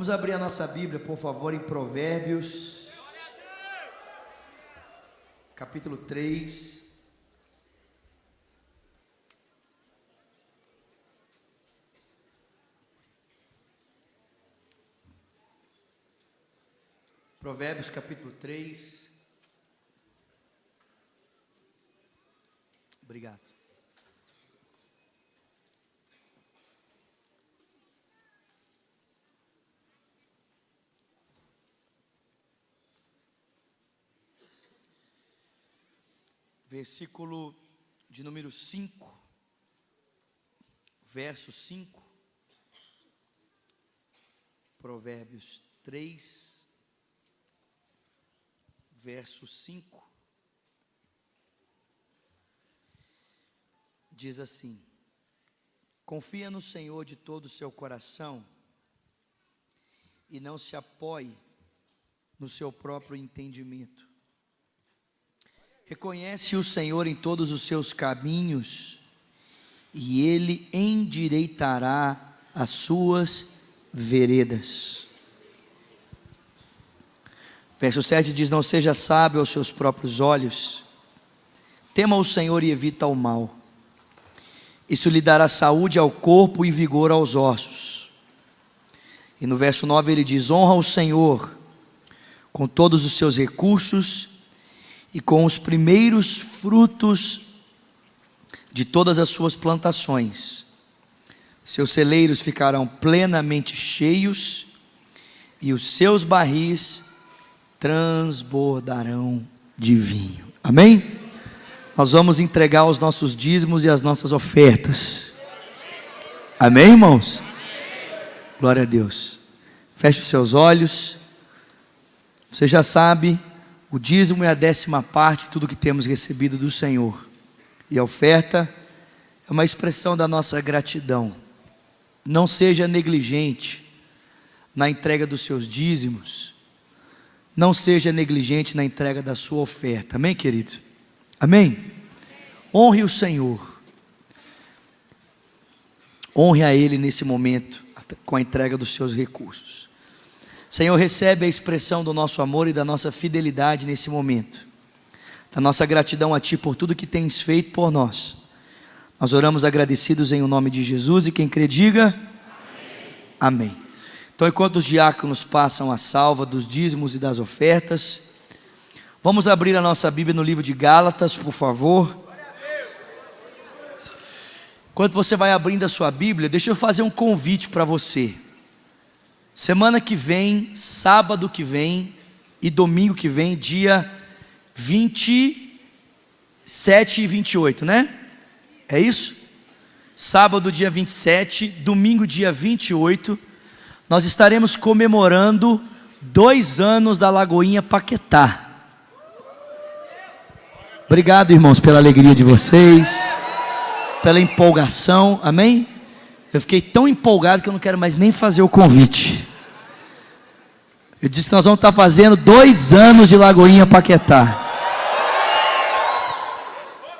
Vamos abrir a nossa Bíblia, por favor, em Provérbios, capítulo 3. Provérbios, capítulo 3. Obrigado. Versículo de número 5, verso 5, Provérbios 3, verso 5, diz assim: confia no Senhor de todo o seu coração e não se apoie no seu próprio entendimento. Reconhece o Senhor em todos os seus caminhos, e Ele endireitará as suas veredas. Verso 7 diz: não seja sábio aos seus próprios olhos, tema o Senhor e evita o mal. Isso lhe dará saúde ao corpo e vigor aos ossos. E no verso 9 ele diz: honra o Senhor com todos os seus recursos e com os primeiros frutos de todas as suas plantações. Seus celeiros ficarão plenamente cheios e os seus barris transbordarão de vinho. Amém? Nós vamos entregar os nossos dízimos e as nossas ofertas. Amém, irmãos? Glória a Deus. Feche os seus olhos. Você já sabe, o dízimo é a 10ª parte de tudo que temos recebido do Senhor. E a oferta é uma expressão da nossa gratidão. Não seja negligente na entrega dos seus dízimos. Não seja negligente na entrega da sua oferta. Amém, querido? Amém? Honre o Senhor. Honre a Ele nesse momento, com a entrega dos seus recursos. Senhor, recebe a expressão do nosso amor e da nossa fidelidade nesse momento, da nossa gratidão a Ti por tudo que tens feito por nós. Nós oramos agradecidos em o nome de Jesus, e quem crê diga amém. Amém. Então, enquanto os diáconos passam a salva dos dízimos e das ofertas, vamos abrir a nossa Bíblia no livro de Gálatas, por favor. Enquanto você vai abrindo a sua Bíblia, deixa eu fazer um convite para você. Semana que vem, sábado que vem e domingo que vem, dia 27 e 28, né? É isso? Sábado, dia 27, domingo, dia 28, nós estaremos comemorando 2 anos da Lagoinha Paquetá. Obrigado, irmãos, pela alegria de vocês, pela empolgação, amém? Eu fiquei tão empolgado que eu não quero mais nem fazer o convite. Eu disse que nós vamos estar fazendo 2 anos de Lagoinha Paquetá.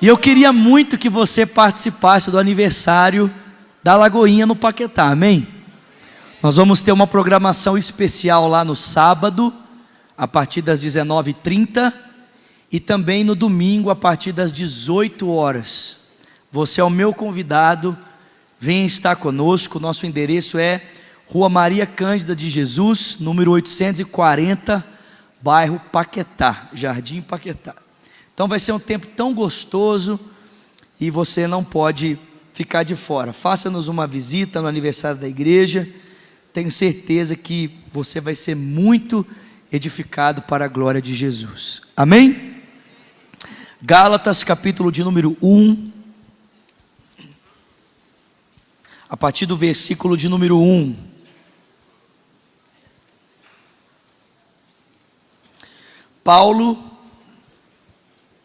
E eu queria muito que você participasse do aniversário da Lagoinha no Paquetá, amém? Nós vamos ter uma programação especial lá no sábado, a partir das 19h30, e também no domingo, a partir das 18 horas. Você é o meu convidado, venha estar conosco. Nosso endereço é Rua Maria Cândida de Jesus, número 840, bairro Paquetá, Jardim Paquetá. Então vai ser um tempo tão gostoso e você não pode ficar de fora. Faça-nos uma visita no aniversário da igreja. Tenho certeza que você vai ser muito edificado para a glória de Jesus. Amém? Gálatas, capítulo de número 1, a partir do versículo de número 1. Paulo,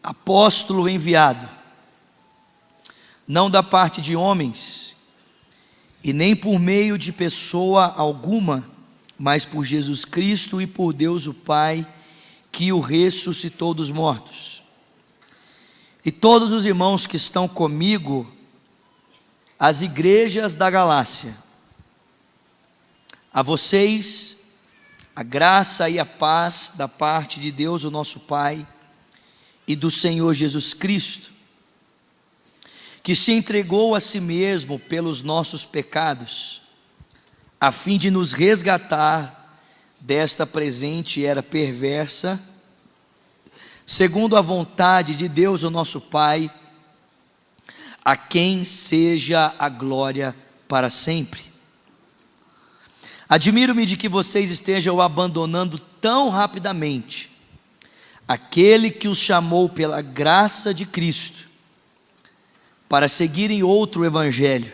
apóstolo enviado, não da parte de homens, e nem por meio de pessoa alguma, mas por Jesus Cristo e por Deus o Pai, que o ressuscitou dos mortos. E todos os irmãos que estão comigo, as igrejas da Galácia, A vocês, a graça e a paz da parte de Deus, o nosso Pai, e do Senhor Jesus Cristo, que se entregou a si mesmo pelos nossos pecados, a fim de nos resgatar desta presente era perversa, segundo a vontade de Deus, o nosso Pai, a quem seja a glória para sempre. Admiro-me de que vocês estejam abandonando tão rapidamente aquele que os chamou pela graça de Cristo para seguirem outro evangelho,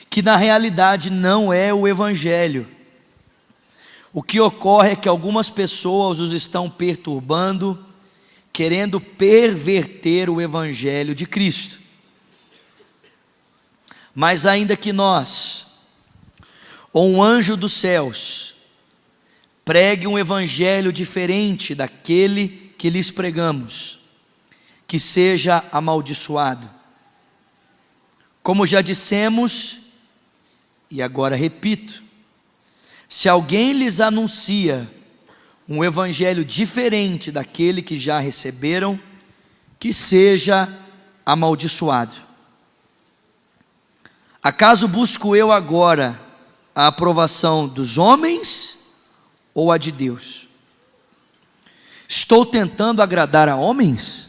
que na realidade não é o evangelho. O que ocorre é que algumas pessoas os estão perturbando, querendo perverter o evangelho de Cristo. Mas ainda que nós, ou um anjo dos céus, pregue um evangelho diferente daquele que lhes pregamos, que seja amaldiçoado. Como já dissemos, e agora repito, se alguém lhes anuncia um evangelho diferente daquele que já receberam, que seja amaldiçoado. Acaso busco eu agora a aprovação dos homens ou a de Deus? Estou tentando agradar a homens?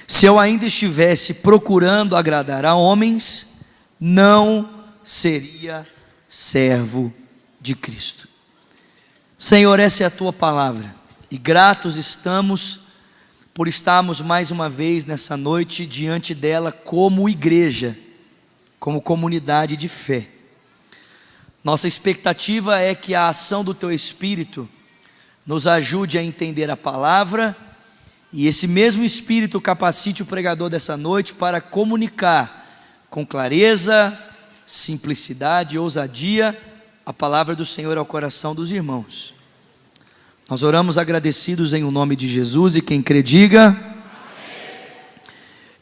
Se eu ainda estivesse procurando agradar a homens, não seria servo de Cristo. Senhor, essa é a tua palavra, e gratos estamos por estarmos mais uma vez nessa noite diante dela como igreja, como comunidade de fé. Nossa expectativa é que a ação do teu Espírito nos ajude a entender a palavra, e esse mesmo Espírito capacite o pregador dessa noite para comunicar com clareza, simplicidade e ousadia a palavra do Senhor ao coração dos irmãos. Nós oramos agradecidos em o nome de Jesus, e quem crê diga amém.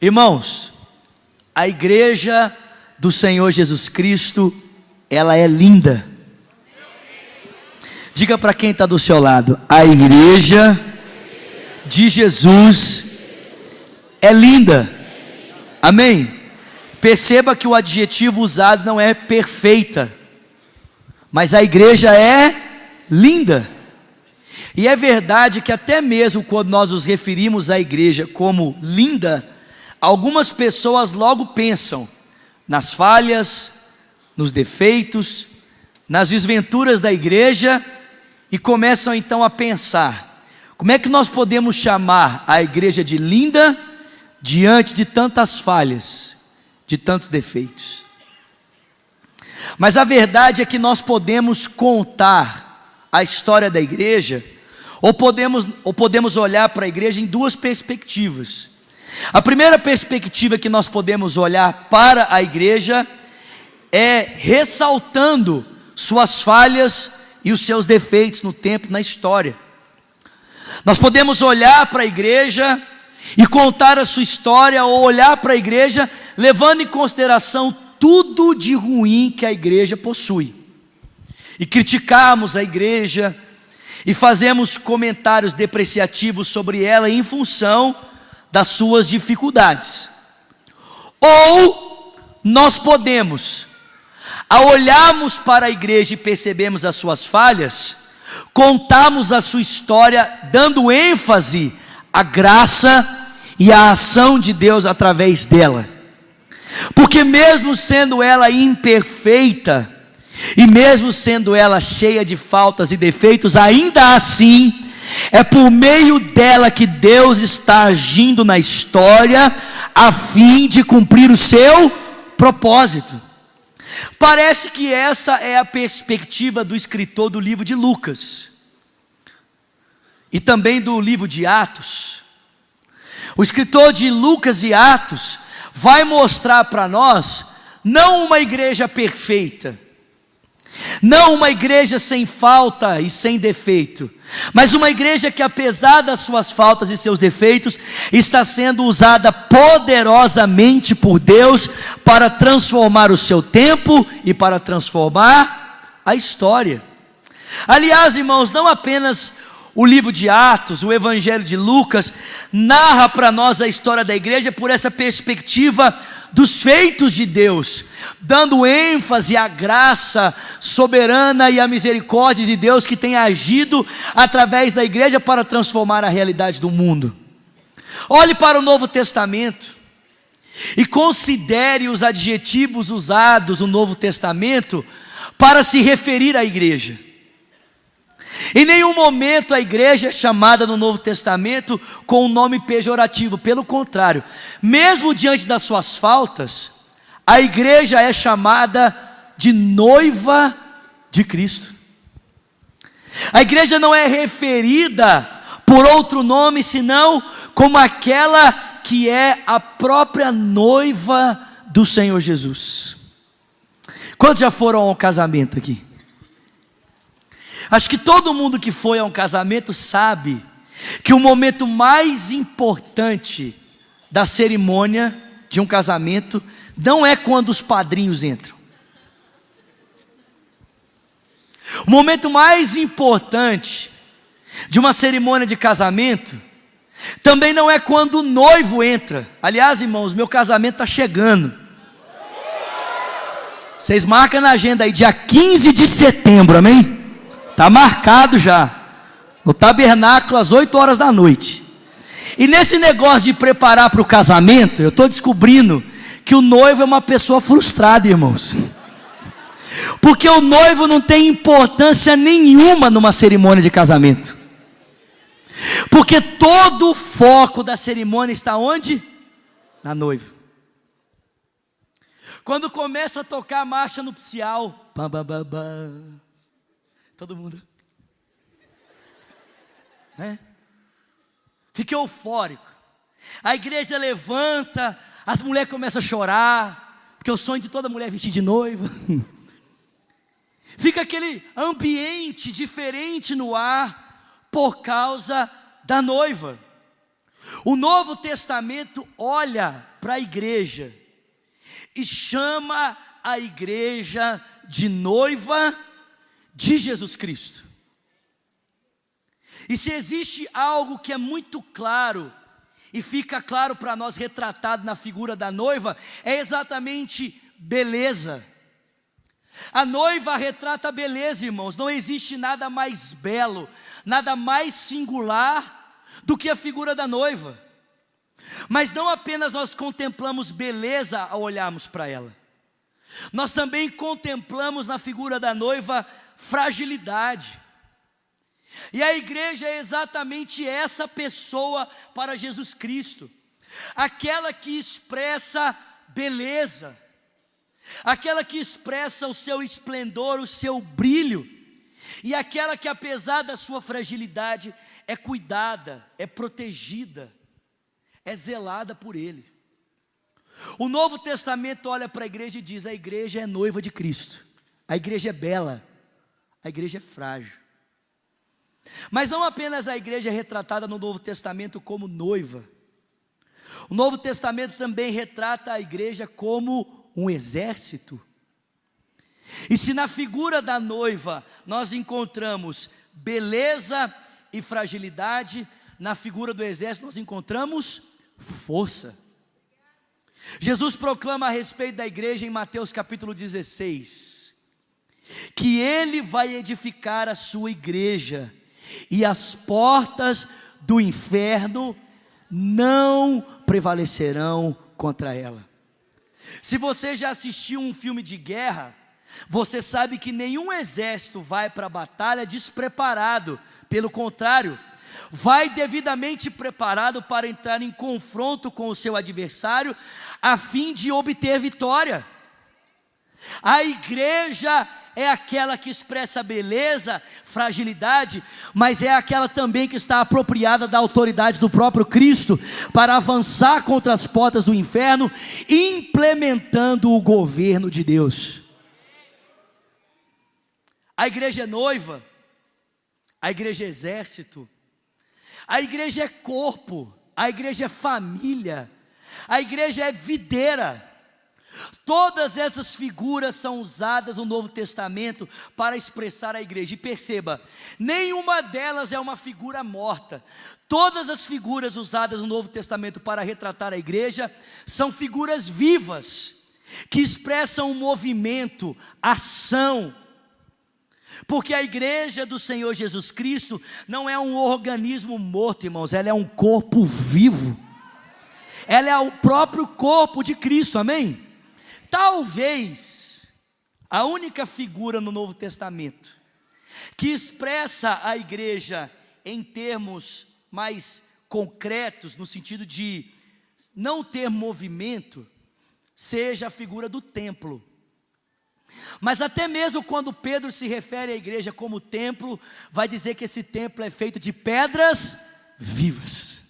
Irmãos, a igreja do Senhor Jesus Cristo, ela é linda. Diga para quem está do seu lado: a igreja de Jesus é linda. Amém? Perceba que o adjetivo usado não é perfeita, mas a igreja é linda. E é verdade que até mesmo quando nós nos referimos à igreja como linda, algumas pessoas logo pensam nas falhas, nos defeitos, nas desventuras da igreja, e começam então a pensar: como é que nós podemos chamar a igreja de linda diante de tantas falhas, de tantos defeitos? Mas a verdade é que nós podemos contar a história da igreja, ou podemos olhar para a igreja em duas perspectivas. A primeira perspectiva que nós podemos olhar para a igreja é ressaltando suas falhas e os seus defeitos no tempo, na história. Nós podemos olhar para a igreja e contar a sua história, ou olhar para a igreja levando em consideração tudo de ruim que a igreja possui, e criticarmos a igreja, e fazemos comentários depreciativos sobre ela em função das suas dificuldades. Ou nós podemos, ao olharmos para a igreja e percebermos as suas falhas, contarmos a sua história, dando ênfase à graça e à ação de Deus através dela. Porque mesmo sendo ela imperfeita, e mesmo sendo ela cheia de faltas e defeitos, ainda assim, é por meio dela que Deus está agindo na história, a fim de cumprir o seu propósito. Parece que essa é a perspectiva do escritor do livro de Lucas, e também do livro de Atos. O escritor de Lucas e Atos vai mostrar para nós, não uma igreja perfeita, Não uma igreja sem falta e sem defeito, mas uma igreja que, apesar das suas faltas e seus defeitos, está sendo usada poderosamente por Deus para transformar o seu tempo e para transformar a história. Aliás, irmãos, não apenas o livro de Atos, o Evangelho de Lucas, narra para nós a história da igreja por essa perspectiva dos feitos de Deus, dando ênfase à graça soberana e à misericórdia de Deus que tem agido através da igreja para transformar a realidade do mundo. Olhe para o Novo Testamento e considere os adjetivos usados no Novo Testamento para se referir à igreja. Em nenhum momento a igreja é chamada no Novo Testamento com um nome pejorativo, pelo contrário, mesmo diante das suas faltas, a igreja é chamada de noiva de Cristo. A igreja não é referida por outro nome senão como aquela que é a própria noiva do Senhor Jesus. Quantos já foram ao casamento aqui? Acho que todo mundo que foi a um casamento sabe que o momento mais importante da cerimônia de um casamento não é quando os padrinhos entram. O momento mais importante de uma cerimônia de casamento também não é quando o noivo entra. Aliás, irmãos, meu casamento está chegando. Vocês marcam na agenda aí, dia 15 de setembro, amém? Está marcado já, no tabernáculo às 8 horas da noite. E nesse negócio de preparar para o casamento, eu estou descobrindo que o noivo é uma pessoa frustrada, irmãos. Porque o noivo não tem importância nenhuma numa cerimônia de casamento. Porque todo o foco da cerimônia está onde? Na noiva. Quando começa a tocar a marcha nupcial, bam, bam, bam, bam, todo mundo, né? Fica eufórico. A igreja levanta, as mulheres começam a chorar, porque o sonho de toda mulher é vestir de noiva. Fica aquele ambiente diferente no ar por causa da noiva. O Novo Testamento olha para a igreja e chama a igreja de noiva de Jesus Cristo. E se existe algo que é muito claro e fica claro para nós retratado na figura da noiva, é exatamente beleza. A noiva retrata a beleza, irmãos. Não existe nada mais belo, nada mais singular do que a figura da noiva. Mas não apenas nós contemplamos beleza ao olharmos para ela, nós também contemplamos na figura da noiva fragilidade. E a igreja é exatamente essa pessoa para Jesus Cristo, aquela que expressa beleza, aquela que expressa o seu esplendor, o seu brilho, e aquela que, apesar da sua fragilidade, é cuidada, é protegida, é zelada por Ele. O Novo Testamento olha para a igreja e diz: a igreja é noiva de Cristo, a igreja é bela, a igreja é frágil. Mas não apenas a igreja é retratada no Novo Testamento como noiva, o Novo Testamento também retrata a igreja como um exército. E se na figura da noiva nós encontramos beleza e fragilidade, na figura do exército nós encontramos força. Jesus proclama a respeito da igreja em Mateus capítulo 16, que Ele vai edificar a sua igreja, e as portas do inferno não prevalecerão contra ela. Se você já assistiu um filme de guerra, você sabe que nenhum exército vai para a batalha despreparado. Pelo contrário, vai devidamente preparado para entrar em confronto com o seu adversário, a fim de obter vitória. A igreja é aquela que expressa beleza, fragilidade, mas é aquela também que está apropriada da autoridade do próprio Cristo, para avançar contra as portas do inferno, implementando o governo de Deus. A igreja é noiva, a igreja é exército, a igreja é corpo, a igreja é família, a igreja é videira. Todas essas figuras são usadas no Novo Testamento para expressar a igreja. E perceba, nenhuma delas é uma figura morta. Todas as figuras usadas no Novo Testamento para retratar a igreja são figuras vivas, que expressam um movimento, ação. Porque a igreja do Senhor Jesus Cristo não é um organismo morto, irmãos, ela é um corpo vivo. Ela é o próprio corpo de Cristo, amém? Talvez a única figura no Novo Testamento que expressa a igreja em termos mais concretos, no sentido de não ter movimento, seja a figura do templo. Mas até mesmo quando Pedro se refere à igreja como templo, vai dizer que esse templo é feito de pedras vivas.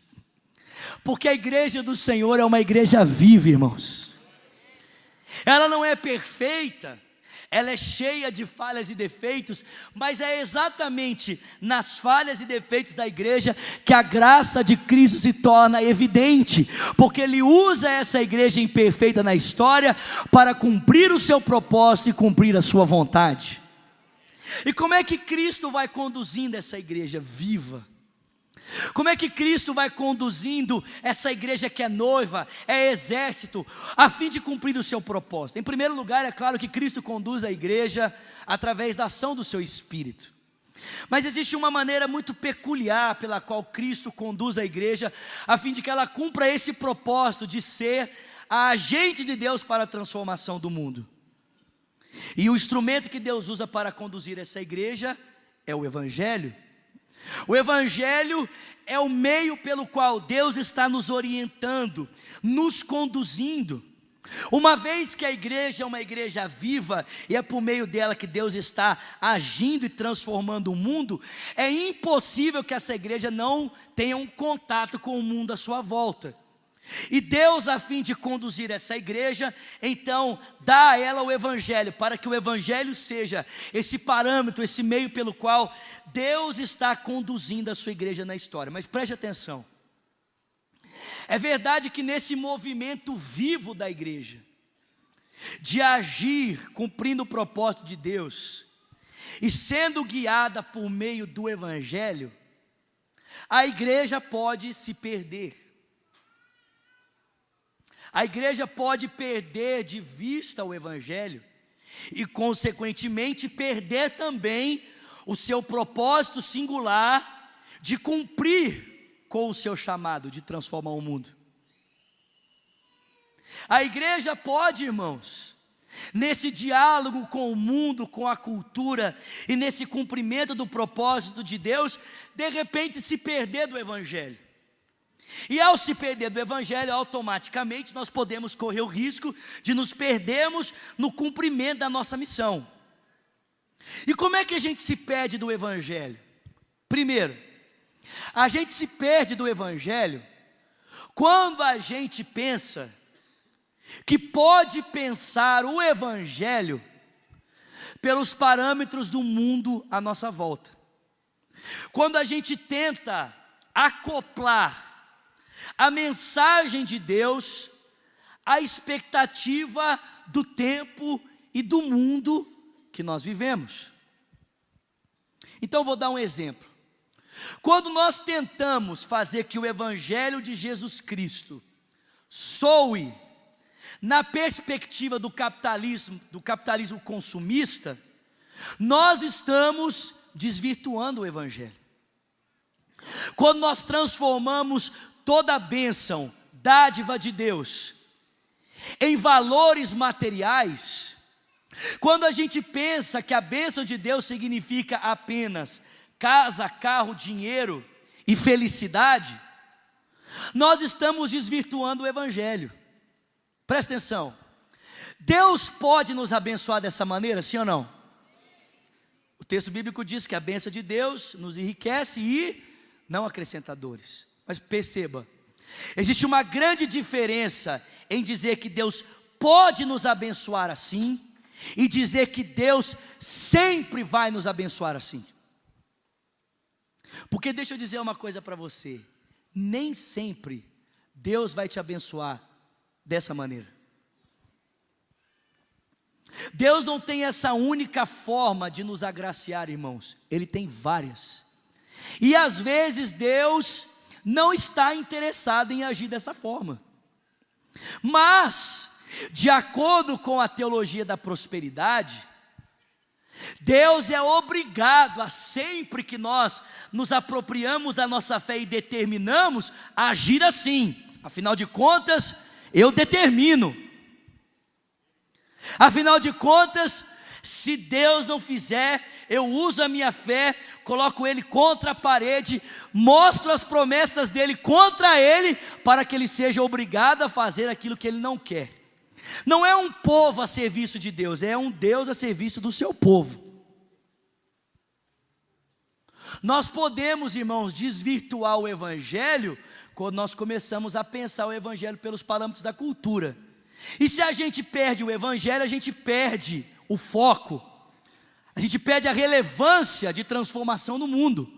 Porque a igreja do Senhor é uma igreja viva, irmãos. Ela não é perfeita, ela é cheia de falhas e defeitos, mas é exatamente nas falhas e defeitos da igreja que a graça de Cristo se torna evidente, porque Ele usa essa igreja imperfeita na história para cumprir o seu propósito e cumprir a sua vontade. E como é que Cristo vai conduzindo essa igreja viva? Como é que Cristo vai conduzindo essa igreja que é noiva, é exército, a fim de cumprir o seu propósito? Em primeiro lugar, é claro que Cristo conduz a igreja através da ação do seu Espírito. Mas existe uma maneira muito peculiar pela qual Cristo conduz a igreja, a fim de que ela cumpra esse propósito de ser a agente de Deus para a transformação do mundo. E o instrumento que Deus usa para conduzir essa igreja é o Evangelho. O Evangelho é o meio pelo qual Deus está nos orientando, nos conduzindo. Uma vez que a igreja é uma igreja viva, e é por meio dela que Deus está agindo e transformando o mundo, é impossível que essa igreja não tenha um contato com o mundo à sua volta. E Deus, a fim de conduzir essa igreja, então dá a ela o Evangelho, para que o Evangelho seja esse parâmetro, esse meio pelo qual Deus está conduzindo a sua igreja na história. Mas preste atenção, é verdade que nesse movimento vivo da igreja, de agir cumprindo o propósito de Deus, e sendo guiada por meio do Evangelho, a igreja pode se perder. A igreja pode perder de vista o Evangelho e, consequentemente, perder também o seu propósito singular de cumprir com o seu chamado de transformar o mundo. A igreja pode, irmãos, nesse diálogo com o mundo, com a cultura e nesse cumprimento do propósito de Deus, de repente se perder do Evangelho. E ao se perder do Evangelho, automaticamente nós podemos correr o risco de nos perdermos no cumprimento da nossa missão. E como é que a gente se perde do Evangelho? Primeiro, a gente se perde do Evangelho quando a gente pensa que pode pensar o Evangelho pelos parâmetros do mundo à nossa volta. Quando a gente tenta acoplar a mensagem de Deus à expectativa do tempo e do mundo que nós vivemos. Então vou dar um exemplo. Quando nós tentamos fazer que o Evangelho de Jesus Cristo soe na perspectiva do capitalismo consumista, nós estamos desvirtuando o Evangelho. Quando nós transformamos toda a bênção, dádiva de Deus, em valores materiais, quando a gente pensa que a bênção de Deus significa apenas casa, carro, dinheiro e felicidade, nós estamos desvirtuando o Evangelho. Presta atenção, Deus pode nos abençoar dessa maneira, sim ou não? O texto bíblico diz que a bênção de Deus nos enriquece e não acrescenta dores. Mas perceba, existe uma grande diferença em dizer que Deus pode nos abençoar assim e dizer que Deus sempre vai nos abençoar assim. Porque deixa eu dizer uma coisa para você, nem sempre Deus vai te abençoar dessa maneira. Deus não tem essa única forma de nos agraciar, irmãos. Ele tem várias. E às vezes Deus não está interessado em agir dessa forma. Mas, de acordo com a teologia da prosperidade, Deus é obrigado a, sempre que nós nos apropriamos da nossa fé e determinamos, a agir assim. Afinal de contas, eu determino. Afinal de contas, se Deus não fizer, eu uso a minha fé, coloco Ele contra a parede, mostro as promessas dEle contra Ele, para que Ele seja obrigado a fazer aquilo que Ele não quer. Não é um povo a serviço de Deus, é um Deus a serviço do seu povo. Nós podemos, irmãos, desvirtuar o Evangelho, quando nós começamos a pensar o Evangelho pelos parâmetros da cultura. E se a gente perde o Evangelho, a gente perde o foco, a gente perde a relevância de transformação no mundo.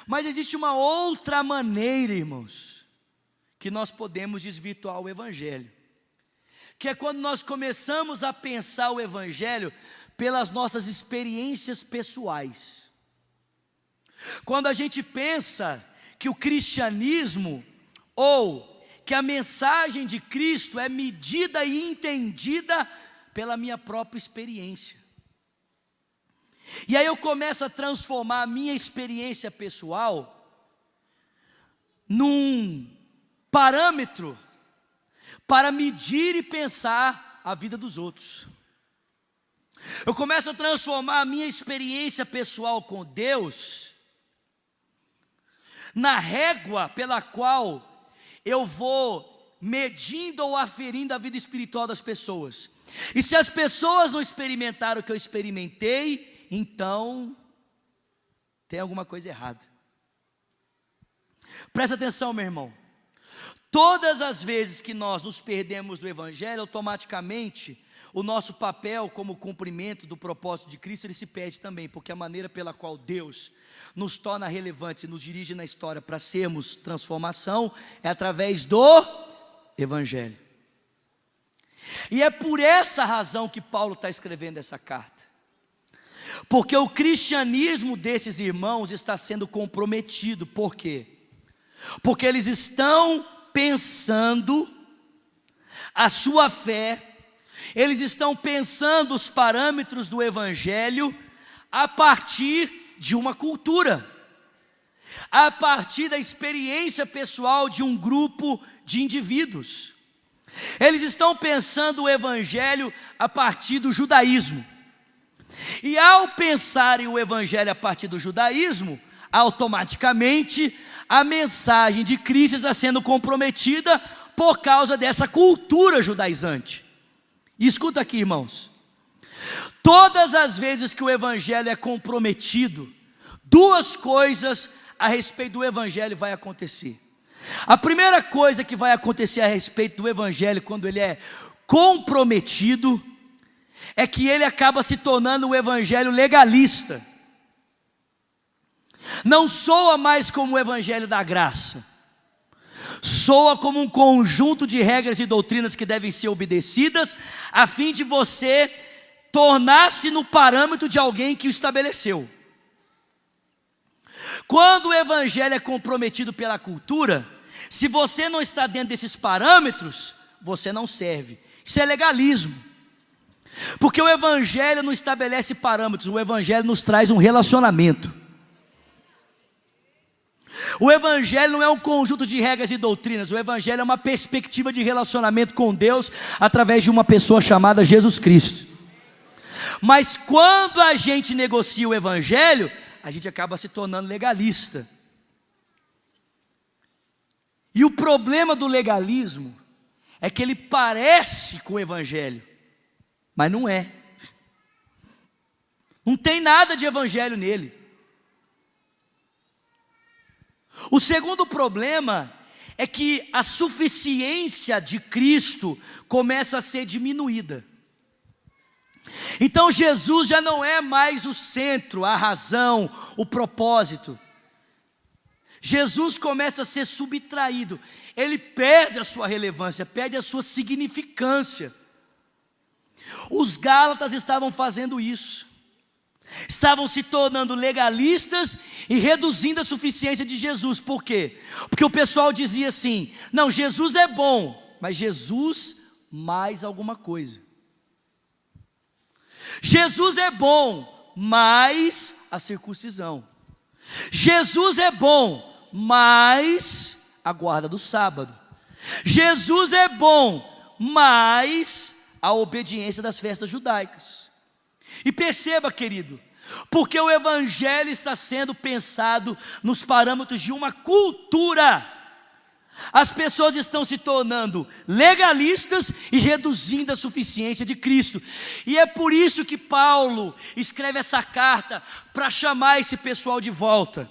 Mas existe uma outra maneira, irmãos, que nós podemos desvirtuar o Evangelho, que é quando nós começamos a pensar o Evangelho pelas nossas experiências pessoais. Quando a gente pensa que o cristianismo, ou que a mensagem de Cristo é medida e entendida pela minha própria experiência. E aí eu começo a transformar a minha experiência pessoal num parâmetro para medir e pensar a vida dos outros. Eu começo a transformar a minha experiência pessoal com Deus na régua pela qual eu vou medindo ou aferindo a vida espiritual das pessoas. E se as pessoas não experimentaram o que eu experimentei, então tem alguma coisa errada. Presta atenção, meu irmão. Todas as vezes que nós nos perdemos do Evangelho, automaticamente o nosso papel como cumprimento do propósito de Cristo, ele se perde também, porque a maneira pela qual Deus nos torna relevantes e nos dirige na história para sermos transformação, é através do Evangelho. E é por essa razão que Paulo está escrevendo essa carta, porque o cristianismo desses irmãos está sendo comprometido. Por quê? Porque eles estão pensando a sua fé, eles estão pensando os parâmetros do Evangelho a partir de uma cultura, a partir da experiência pessoal de um grupo de indivíduos. Eles estão pensando o Evangelho a partir do judaísmo. E ao pensarem o Evangelho a partir do judaísmo, automaticamente a mensagem de Cristo está sendo comprometida por causa dessa cultura judaizante. E escuta aqui, irmãos. Todas as vezes que o Evangelho é comprometido, duas coisas a respeito do Evangelho vai acontecer. A primeira coisa que vai acontecer a respeito do Evangelho quando ele é comprometido, é que ele acaba se tornando um Evangelho legalista. Não soa mais como o Evangelho da graça, soa como um conjunto de regras e doutrinas que devem ser obedecidas, a fim de você tornar-se no parâmetro de alguém que o estabeleceu. Quando o Evangelho é comprometido pela cultura, se você não está dentro desses parâmetros, você não serve. Isso é legalismo. Porque o Evangelho não estabelece parâmetros, o Evangelho nos traz um relacionamento. O Evangelho não é um conjunto de regras e doutrinas, o Evangelho é uma perspectiva de relacionamento com Deus através de uma pessoa chamada Jesus Cristo. Mas quando a gente negocia o Evangelho, a gente acaba se tornando legalista. E o problema do legalismo é que ele parece com o Evangelho, mas não é. Não tem nada de Evangelho nele. O segundo problema é que a suficiência de Cristo começa a ser diminuída. Então Jesus já não é mais o centro, a razão, o propósito. Jesus começa a ser subtraído, ele perde a sua relevância, perde a sua significância. Os Gálatas estavam fazendo isso, estavam se tornando legalistas e reduzindo a suficiência de Jesus. Por quê? Porque o pessoal dizia assim: não, Jesus é bom, mas Jesus mais alguma coisa. Jesus é bom, mais a circuncisão. Jesus é bom, mais a guarda do sábado. Jesus é bom, mais a obediência das festas judaicas. E perceba, querido, porque o evangelho está sendo pensado nos parâmetros de uma cultura. As pessoas estão se tornando legalistas e reduzindo a suficiência de Cristo. E é por isso que Paulo escreve essa carta, para chamar esse pessoal de volta,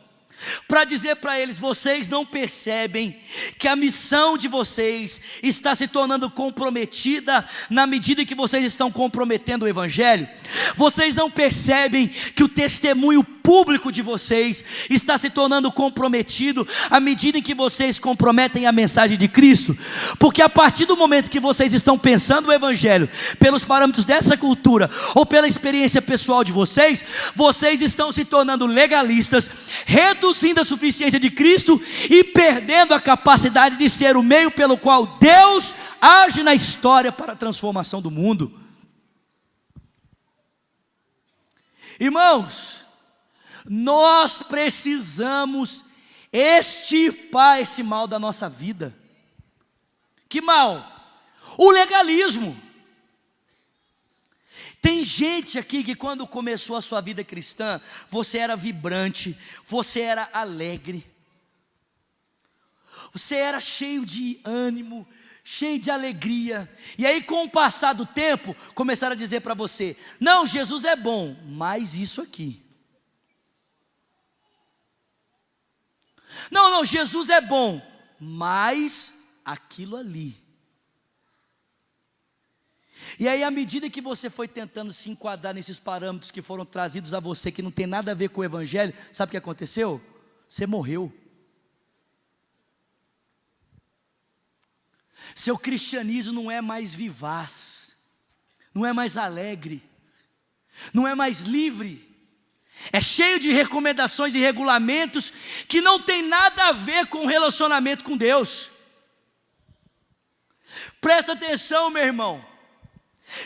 para dizer para eles: vocês não percebem que a missão de vocês está se tornando comprometida na medida em que vocês estão comprometendo o evangelho? Vocês não percebem que o testemunho público de vocês está se tornando comprometido à medida em que vocês comprometem a mensagem de Cristo? Porque a partir do momento que vocês estão pensando o evangelho pelos parâmetros dessa cultura ou pela experiência pessoal de vocês, vocês estão se tornando legalistas, reduzindo a suficiência de Cristo e perdendo a capacidade de ser o meio pelo qual Deus age na história para a transformação do mundo. Irmãos, nós precisamos extirpar esse mal da nossa vida. Que mal? O legalismo. Tem gente aqui que quando começou a sua vida cristã, você era vibrante, você era alegre, você era cheio de ânimo, cheio de alegria. E aí, com o passar do tempo, começaram a dizer para você: não, Jesus é bom, mas isso aqui. Não, Jesus é bom, mas aquilo ali. E aí, à medida que você foi tentando se enquadrar nesses parâmetros que foram trazidos a você, que não tem nada a ver com o evangelho, sabe o que aconteceu? Você morreu. Seu cristianismo não é mais vivaz, não é mais alegre, não é mais livre. É cheio de recomendações e regulamentos que não tem nada a ver com o relacionamento com Deus. Presta atenção, meu irmão.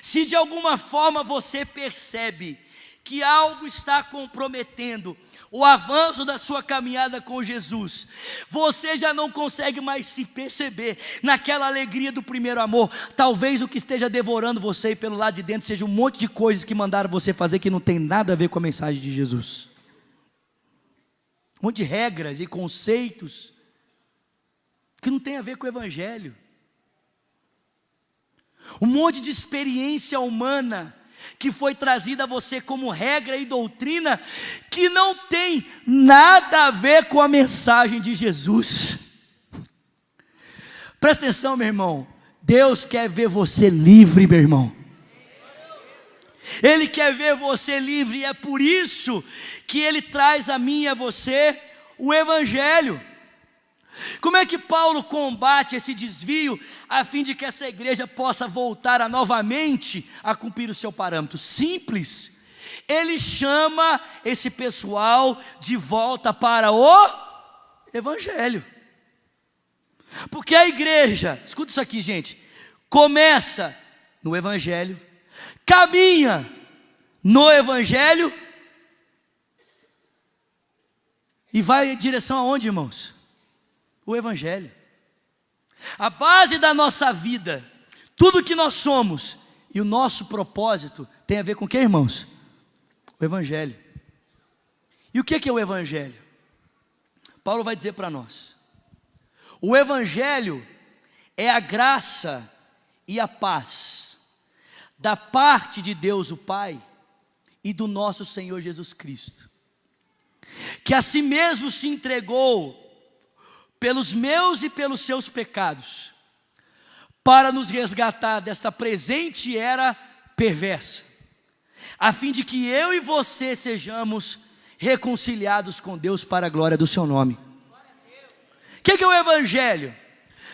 Se de alguma forma você percebe que algo está comprometendo o avanço da sua caminhada com Jesus, você já não consegue mais se perceber naquela alegria do primeiro amor. Talvez o que esteja devorando você e pelo lado de dentro seja um monte de coisas que mandaram você fazer que não tem nada a ver com a mensagem de Jesus. Um monte de regras e conceitos que não tem a ver com o evangelho. Um monte de experiência humana que foi trazida a você como regra e doutrina, que não tem nada a ver com a mensagem de Jesus. Presta atenção, meu irmão. Deus quer ver você livre, meu irmão. Ele quer ver você livre, e é por isso que Ele traz a mim e a você o evangelho. Como é que Paulo combate esse desvio a fim de que essa igreja possa voltar novamente a cumprir o seu parâmetro? Simples. Ele chama esse pessoal de volta para o evangelho. Porque a igreja, escuta isso aqui, gente, começa no evangelho, caminha no evangelho e vai em direção aonde, irmãos? O evangelho. A base da nossa vida, tudo que nós somos e o nosso propósito tem a ver com o que, irmãos? O evangelho. E o que é o evangelho? Paulo vai dizer para nós: o evangelho é a graça e a paz da parte de Deus o Pai e do nosso Senhor Jesus Cristo, que a si mesmo se entregou pelos meus e pelos seus pecados, para nos resgatar desta presente era perversa, a fim de que eu e você sejamos reconciliados com Deus para a glória do seu nome. O que é o Evangelho?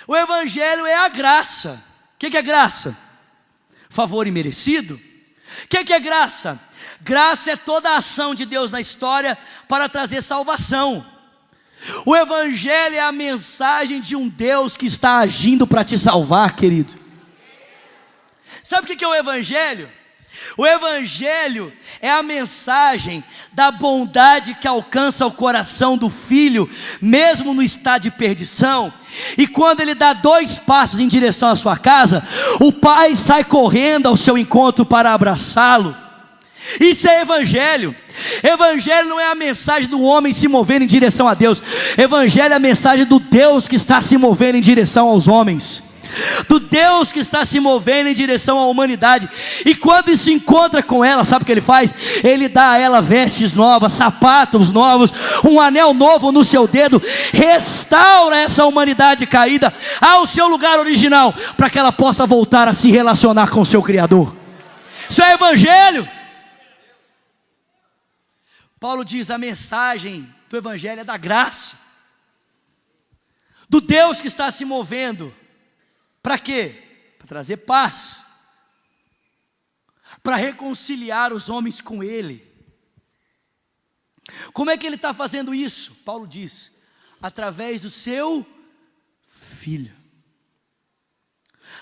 O Evangelho é a graça. O que é graça? Favor imerecido. O que é graça? Graça é toda a ação de Deus na história para trazer salvação. O Evangelho é a mensagem de um Deus que está agindo para te salvar, querido. Sabe o que é o Evangelho? O Evangelho é a mensagem da bondade que alcança o coração do filho, mesmo no estado de perdição. E quando ele dá 2 passos em direção à sua casa, o pai sai correndo ao seu encontro para abraçá-lo. Isso é Evangelho. Evangelho não é a mensagem do homem se movendo em direção a Deus. Evangelho é a mensagem do Deus que está se movendo em direção aos homens, do Deus que está se movendo em direção à humanidade. E quando ele se encontra com ela, sabe o que ele faz? Ele dá a ela vestes novas, sapatos novos, um anel novo no seu dedo, restaura essa humanidade caída ao seu lugar original, para que ela possa voltar a se relacionar com o seu Criador. Isso é Evangelho. Paulo diz: a mensagem do Evangelho é da graça, do Deus que está se movendo. Para quê? Para trazer paz, para reconciliar os homens com Ele. Como é que Ele está fazendo isso? Paulo diz: através do seu Filho,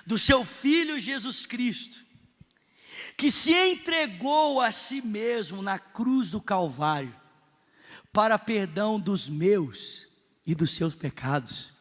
do seu Filho Jesus Cristo, que se entregou a si mesmo na cruz do Calvário, para perdão dos meus e dos seus pecados.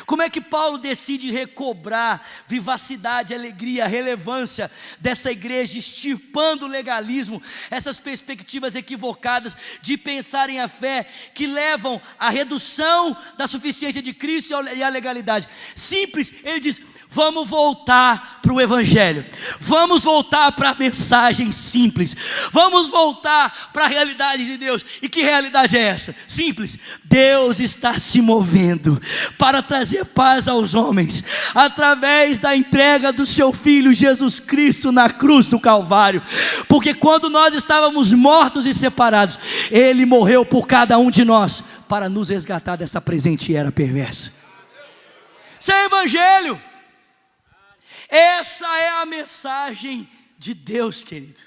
Como é que Paulo decide recobrar vivacidade, alegria, relevância dessa igreja, extirpando o legalismo, essas perspectivas equivocadas de pensarem a fé, que levam à redução da suficiência de Cristo e à legalidade? Simples, ele diz: vamos voltar para o Evangelho, vamos voltar para a mensagem simples, vamos voltar para a realidade de Deus. E que realidade é essa? Simples: Deus está se movendo para trazer paz aos homens, através da entrega do seu Filho Jesus Cristo na cruz do Calvário. Porque quando nós estávamos mortos e separados, Ele morreu por cada um de nós, para nos resgatar dessa presente era perversa. Isso é Evangelho. Essa é a mensagem de Deus, querido.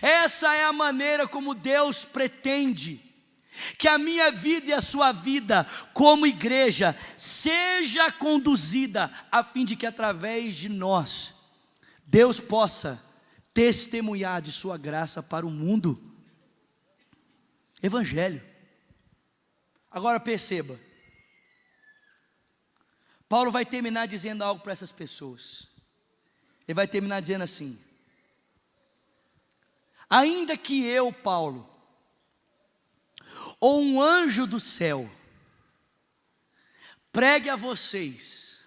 Essa é a maneira como Deus pretende que a minha vida e a sua vida como igreja seja conduzida, a fim de que através de nós Deus possa testemunhar de sua graça para o mundo. Evangelho. Agora perceba, Paulo vai terminar dizendo algo para essas pessoas. Ele vai terminar dizendo assim: ainda que eu, Paulo, ou um anjo do céu, pregue a vocês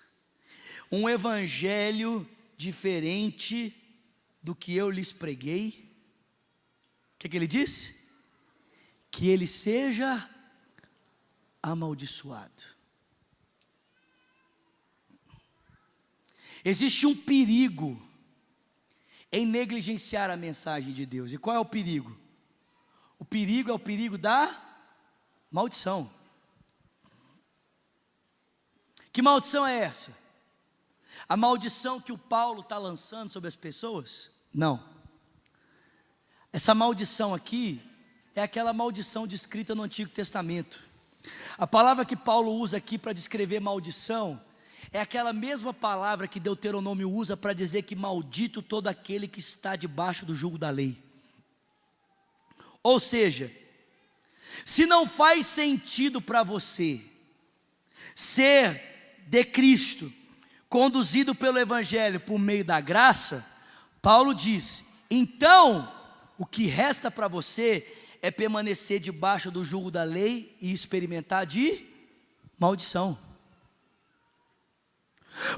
um evangelho diferente do que eu lhes preguei, o que ele disse? Que ele seja amaldiçoado. Existe um perigo em negligenciar a mensagem de Deus. E qual é o perigo? O perigo é o perigo da maldição. Que maldição é essa? A maldição que o Paulo está lançando sobre as pessoas? Não. Essa maldição aqui é aquela maldição descrita no Antigo Testamento. A palavra que Paulo usa aqui para descrever maldição é aquela mesma palavra que Deuteronômio usa para dizer que maldito todo aquele que está debaixo do jugo da lei. Ou seja, se não faz sentido para você ser de Cristo, conduzido pelo Evangelho por meio da graça, Paulo diz: então o que resta para você é permanecer debaixo do jugo da lei e experimentar de maldição.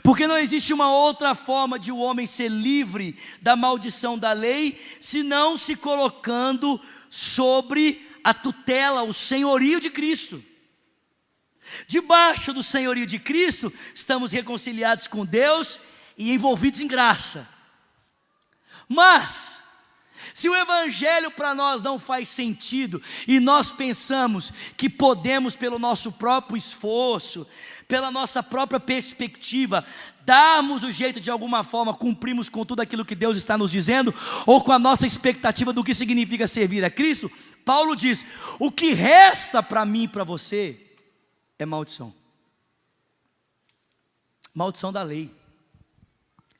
Porque não existe uma outra forma de o homem ser livre da maldição da lei, senão se colocando sobre a tutela, o senhorio de Cristo. Debaixo do senhorio de Cristo, estamos reconciliados com Deus e envolvidos em graça. Mas Se o evangelho para nós não faz sentido e nós pensamos que podemos, pelo nosso próprio esforço, pela nossa própria perspectiva, darmos o jeito de alguma forma, cumprimos com tudo aquilo que Deus está nos dizendo, ou com a nossa expectativa do que significa servir a Cristo, Paulo diz: o que resta para mim e para você é maldição. Maldição da lei.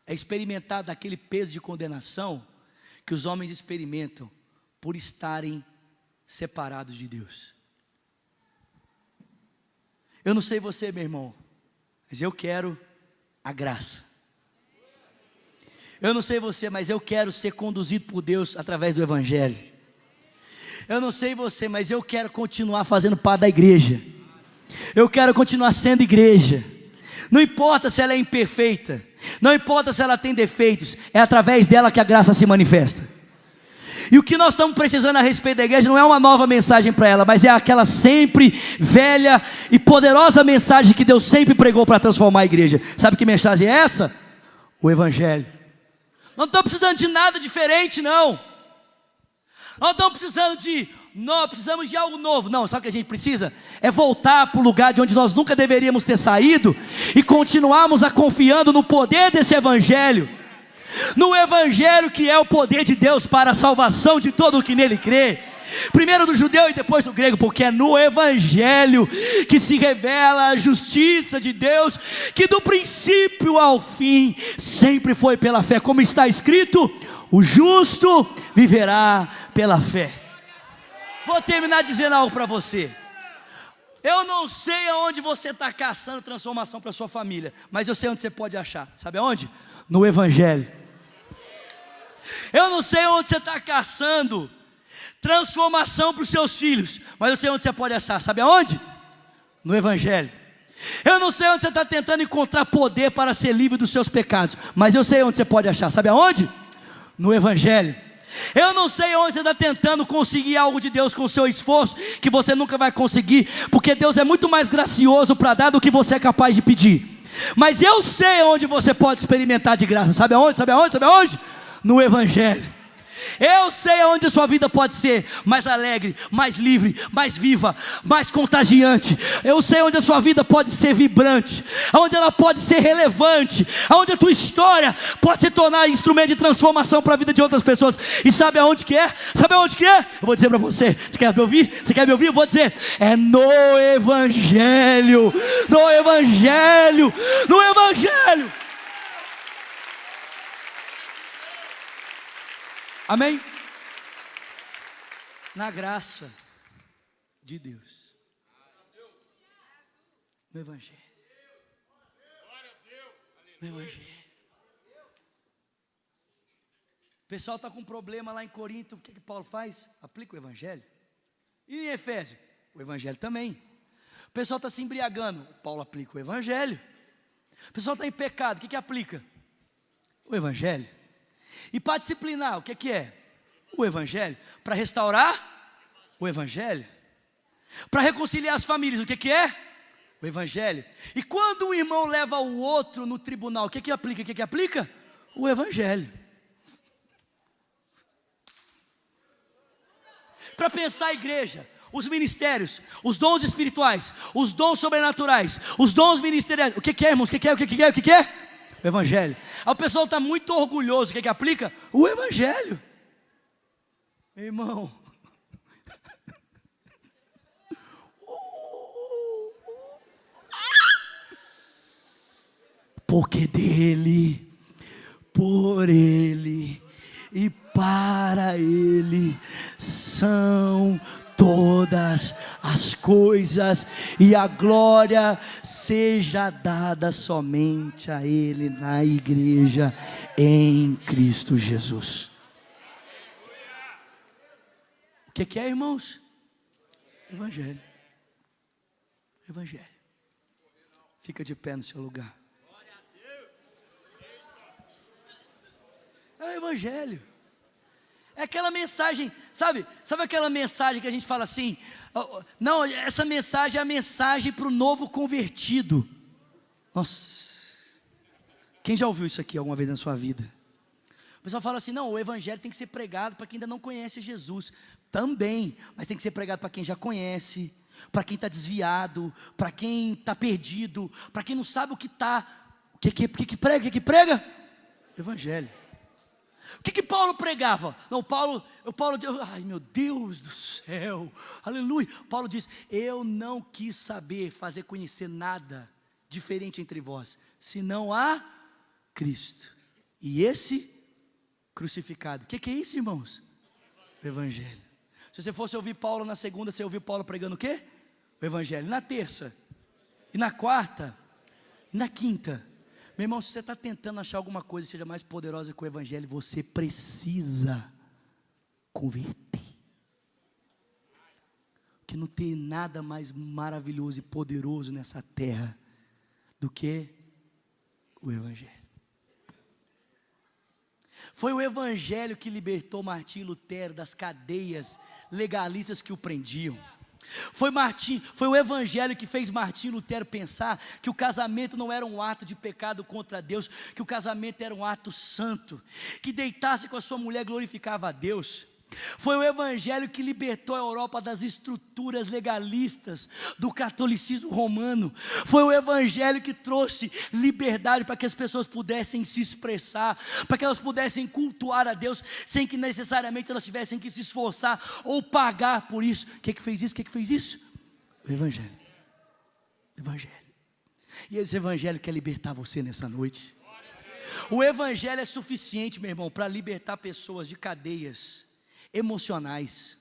É experimentar daquele peso de condenação que os homens experimentam por estarem separados de Deus. Eu não sei você, meu irmão, mas eu quero a graça. Eu não sei você, mas eu quero ser conduzido por Deus através do evangelho. Eu não sei você, mas eu quero continuar fazendo parte da igreja. Eu quero continuar sendo igreja. Não importa se ela é imperfeita, não importa se ela tem defeitos, é através dela que a graça se manifesta. E o que nós estamos precisando a respeito da igreja não é uma nova mensagem para ela, mas é aquela sempre velha e poderosa mensagem que Deus sempre pregou para transformar a igreja. Sabe que mensagem é essa? O evangelho. Não estamos precisando de nada diferente, não. Não estamos precisamos de algo novo. Não, sabe o que a gente precisa? É voltar para o lugar de onde nós nunca deveríamos ter saído e continuarmos confiando no poder desse evangelho. No evangelho que é o poder de Deus para a salvação de todo o que nele crê. Primeiro do judeu e depois do grego, porque é no evangelho que se revela a justiça de Deus, que do princípio ao fim sempre foi pela fé, como está escrito: o justo viverá pela fé. Vou terminar dizendo algo para você. Eu não sei aonde você está caçando transformação para sua família, mas eu sei onde você pode achar. Sabe aonde? No evangelho. Eu não sei onde você está caçando transformação para os seus filhos, mas eu sei onde você pode achar. Sabe aonde? No evangelho. Eu não sei onde você está tentando encontrar poder para ser livre dos seus pecados, mas eu sei onde você pode achar. Sabe aonde? No evangelho. Eu não sei onde você está tentando conseguir algo de Deus com o seu esforço, que você nunca vai conseguir, porque Deus é muito mais gracioso para dar do que você é capaz de pedir. Mas eu sei onde você pode experimentar de graça. Sabe aonde? Sabe aonde? Sabe aonde? No evangelho. Eu sei aonde a sua vida pode ser mais alegre, mais livre, mais viva, mais contagiante. Eu sei onde a sua vida pode ser vibrante, onde ela pode ser relevante, onde a tua história pode se tornar instrumento de transformação para a vida de outras pessoas. E sabe aonde que é? Sabe aonde que é? Eu vou dizer para você. Você quer me ouvir? Você quer me ouvir? Eu vou dizer. É no evangelho. No evangelho. No evangelho. Amém? Na graça de Deus. No evangelho. No evangelho. O pessoal está com um problema lá em Corinto. O que Paulo faz? Aplica o evangelho. E em Efésios? O evangelho também. O pessoal está se embriagando. Paulo aplica o evangelho. O pessoal está em pecado. O que aplica? O evangelho. E para disciplinar, o que é? O evangelho. Para restaurar? O evangelho. Para reconciliar as famílias, o que é? O evangelho. E quando um irmão leva o outro no tribunal, o que aplica? O que aplica? O evangelho. Para pensar a igreja, os ministérios, os dons espirituais, os dons sobrenaturais, os dons ministeriais, o que é, irmãos? O que é? O evangelho. Aí o pessoal está muito orgulhoso. O que aplica? O evangelho. Irmão. Porque dele, por ele e para ele são todas as coisas, e a glória seja dada somente a Ele na igreja em Cristo Jesus. O que é, irmãos? Evangelho. Evangelho. Fica de pé no seu lugar. É o evangelho. É aquela mensagem, sabe aquela mensagem que a gente fala assim, não, essa mensagem é a mensagem para o novo convertido. Nossa, quem já ouviu isso aqui alguma vez na sua vida? O pessoal fala assim, não, o evangelho tem que ser pregado para quem ainda não conhece Jesus. Também, mas tem que ser pregado para quem já conhece, para quem está desviado, para quem está perdido, para quem não sabe o que está. O que prega? Evangelho. O que Paulo pregava? Não, Paulo, ai meu Deus do céu, aleluia. Paulo diz, eu não quis saber fazer conhecer nada diferente entre vós, senão a Cristo, e esse crucificado. O que é isso, irmãos? O Evangelho. Se você fosse ouvir Paulo na segunda, você ouviu Paulo pregando o quê? O Evangelho. Na terça, e na quarta, e na quinta. Meu irmão, se você está tentando achar alguma coisa que seja mais poderosa que o Evangelho, você precisa converter. Que não tem nada mais maravilhoso e poderoso nessa terra do que o Evangelho. Foi o Evangelho que libertou Martim Lutero das cadeias legalistas que o prendiam. Foi o Evangelho que fez Martim Lutero pensar que o casamento não era um ato de pecado contra Deus, que o casamento era um ato santo, que deitar-se com a sua mulher glorificava a Deus. Foi o Evangelho que libertou a Europa das estruturas legalistas do catolicismo romano. Foi o Evangelho que trouxe liberdade para que as pessoas pudessem se expressar, para que elas pudessem cultuar a Deus, sem que necessariamente elas tivessem que se esforçar ou pagar por isso. O que fez isso? O Evangelho. E esse Evangelho quer libertar você nessa noite. O Evangelho é suficiente, meu irmão, para libertar pessoas de cadeias emocionais.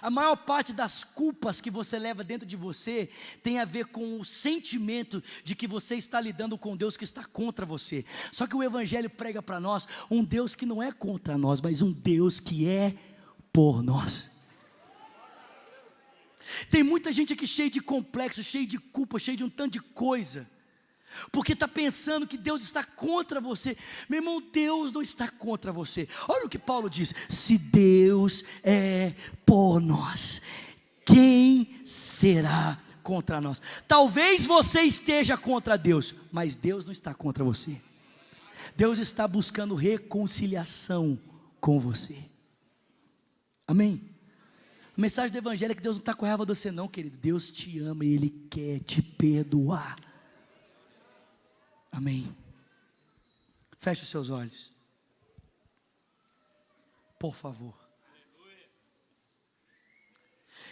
A maior parte das culpas que você leva dentro de você tem a ver com o sentimento de que você está lidando com Deus que está contra você. Só que o Evangelho prega para nós um Deus que não é contra nós, mas um Deus que é por nós. Tem muita gente aqui cheia de complexo, cheia de culpa, cheia de um tanto de coisa, porque está pensando que Deus está contra você. Meu irmão, Deus não está contra você. Olha o que Paulo diz: se Deus é por nós, quem será contra nós? Talvez você esteja contra Deus, mas Deus não está contra você. Deus está buscando reconciliação com você. Amém? A mensagem do Evangelho é que Deus não está com raiva de você não, querido. Deus te ama e Ele quer te perdoar. Amém. Feche os seus olhos, por favor.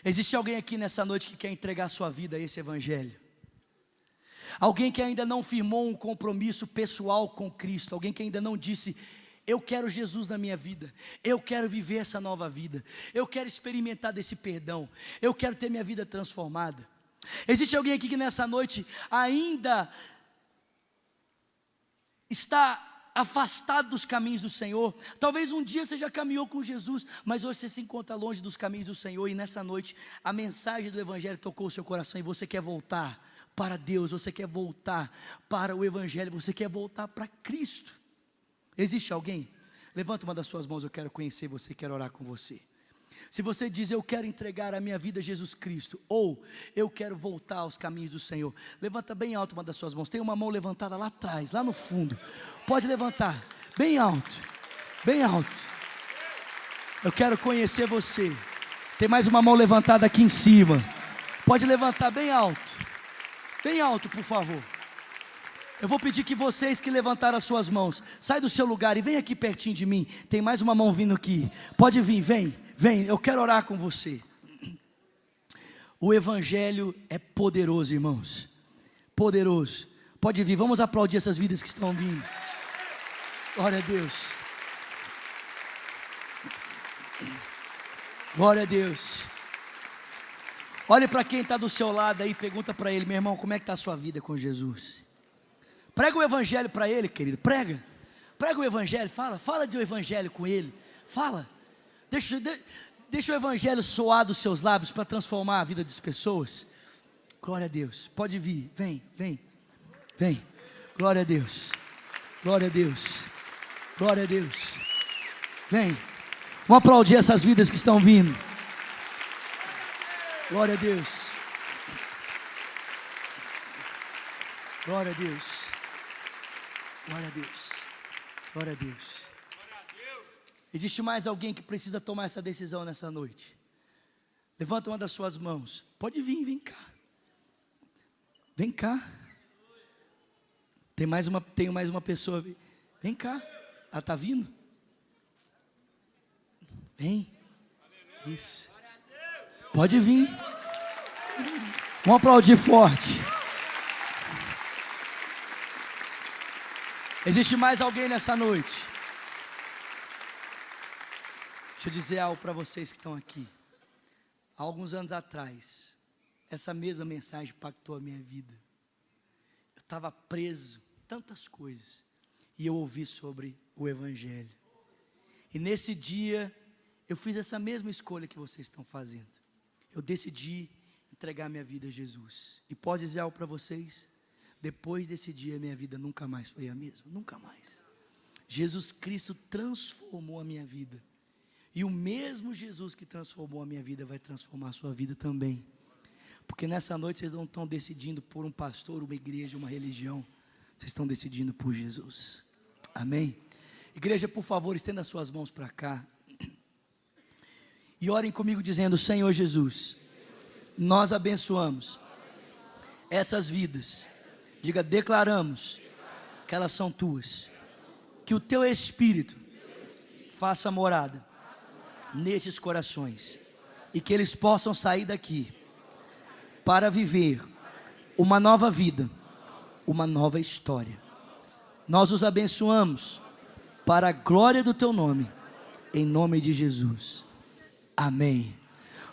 Existe alguém aqui nessa noite que quer entregar a sua vida a esse Evangelho? Alguém que ainda não firmou um compromisso pessoal com Cristo? Alguém que ainda não disse: eu quero Jesus na minha vida, eu quero viver essa nova vida, eu quero experimentar desse perdão, eu quero ter minha vida transformada? Existe alguém aqui que nessa noite ainda está afastado dos caminhos do Senhor? Talvez um dia você já caminhou com Jesus, mas hoje você se encontra longe dos caminhos do Senhor, e nessa noite a mensagem do Evangelho tocou o seu coração, e você quer voltar para Deus, você quer voltar para o Evangelho, você quer voltar para Cristo. Existe alguém? Levanta uma das suas mãos, eu quero conhecer você, quero orar com você. Se você diz: eu quero entregar a minha vida a Jesus Cristo, ou eu quero voltar aos caminhos do Senhor, levanta bem alto uma das suas mãos. Tem uma mão levantada lá atrás, lá no fundo. Pode levantar, bem alto, bem alto. Eu quero conhecer você. Tem mais uma mão levantada aqui em cima. Pode levantar bem alto, por favor. Eu vou pedir que vocês que levantaram as suas mãos, sai do seu lugar e vem aqui pertinho de mim. Tem mais uma mão vindo aqui. Pode vir, vem, eu quero orar com você. O Evangelho é poderoso, irmãos, poderoso. Pode vir, vamos aplaudir essas vidas que estão vindo. Glória a Deus. Glória a Deus. Olhe para quem está do seu lado aí, pergunta para ele: meu irmão, como é que está a sua vida com Jesus? Prega o Evangelho para ele, querido, prega o Evangelho, fala do Evangelho com ele, fala, deixa o Evangelho soar dos seus lábios para transformar a vida das pessoas. Glória a Deus, pode vir, vem, glória a Deus, vem, vamos aplaudir essas vidas que estão vindo, glória a Deus, glória a Deus. Glória a Deus. Glória a Deus. Existe mais alguém que precisa tomar essa decisão nessa noite? Levanta uma das suas mãos. Pode vir, vem cá. Vem cá. Tenho mais uma pessoa. Vem cá. Ela está vindo? Vem. Isso. Pode vir. Vamos aplaudir forte. Existe mais alguém nessa noite? Deixa eu dizer algo para vocês que estão aqui. Há alguns anos atrás, essa mesma mensagem impactou a minha vida. Eu estava preso em tantas coisas e eu ouvi sobre o Evangelho. E nesse dia, eu fiz essa mesma escolha que vocês estão fazendo. Eu decidi entregar minha vida a Jesus. E posso dizer algo para vocês? Depois desse dia, minha vida nunca mais foi a mesma. Nunca mais. Jesus Cristo transformou a minha vida. E o mesmo Jesus que transformou a minha vida vai transformar a sua vida também. Porque nessa noite vocês não estão decidindo por um pastor, uma igreja, uma religião. Vocês estão decidindo por Jesus. Amém? Igreja, por favor, estenda as suas mãos para cá. E orem comigo dizendo: Senhor Jesus, nós abençoamos essas vidas. Diga: declaramos que elas são tuas. Que o teu Espírito faça morada nesses corações. E que eles possam sair daqui para viver uma nova vida, uma nova história. Nós os abençoamos para a glória do teu nome, em nome de Jesus. Amém.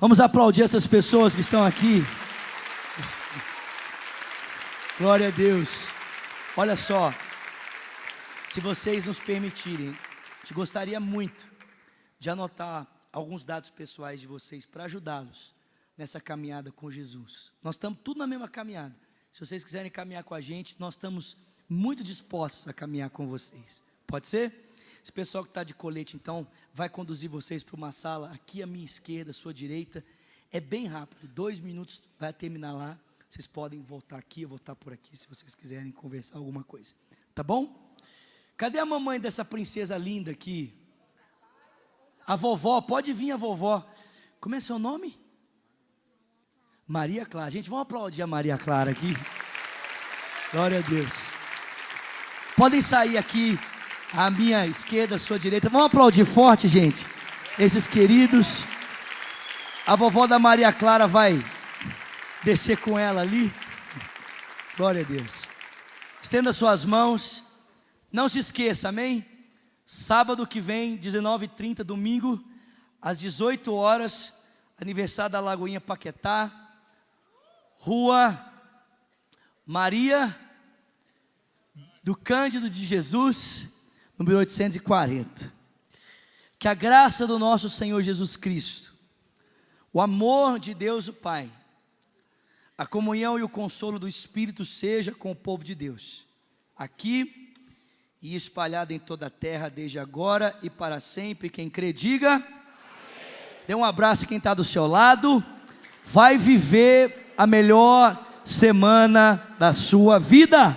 Vamos aplaudir essas pessoas que estão aqui. Glória a Deus. Olha só, se vocês nos permitirem, te gostaria muito de anotar alguns dados pessoais de vocês para ajudá-los nessa caminhada com Jesus. Nós estamos tudo na mesma caminhada. Se vocês quiserem caminhar com a gente, nós estamos muito dispostos a caminhar com vocês. Pode ser? Esse pessoal que está de colete, então, vai conduzir vocês para uma sala aqui à minha esquerda, à sua direita. É bem rápido, 2 minutos, vai terminar lá. Vocês podem voltar aqui, eu vou estar por aqui, se vocês quiserem conversar alguma coisa. Tá bom? Cadê a mamãe dessa princesa linda aqui? A vovó, pode vir a vovó. Como é seu nome? Maria Clara. Gente, vamos aplaudir a Maria Clara aqui. Glória a Deus. Podem sair aqui à minha esquerda, à sua direita. Vamos aplaudir forte, gente. Esses queridos. A vovó da Maria Clara vai descer com ela ali. Glória a Deus. Estenda suas mãos. Não se esqueça, amém? Sábado que vem, 19h30, domingo, às 18 horas, aniversário da Lagoinha Paquetá, Rua Maria do Cândido de Jesus, número 840. Que a graça do nosso Senhor Jesus Cristo, o amor de Deus o Pai, a comunhão e o consolo do Espírito seja com o povo de Deus, aqui e espalhado em toda a terra, desde agora e para sempre. Quem crê, diga amém. Dê um abraço a quem está do seu lado. Vai viver a melhor semana da sua vida.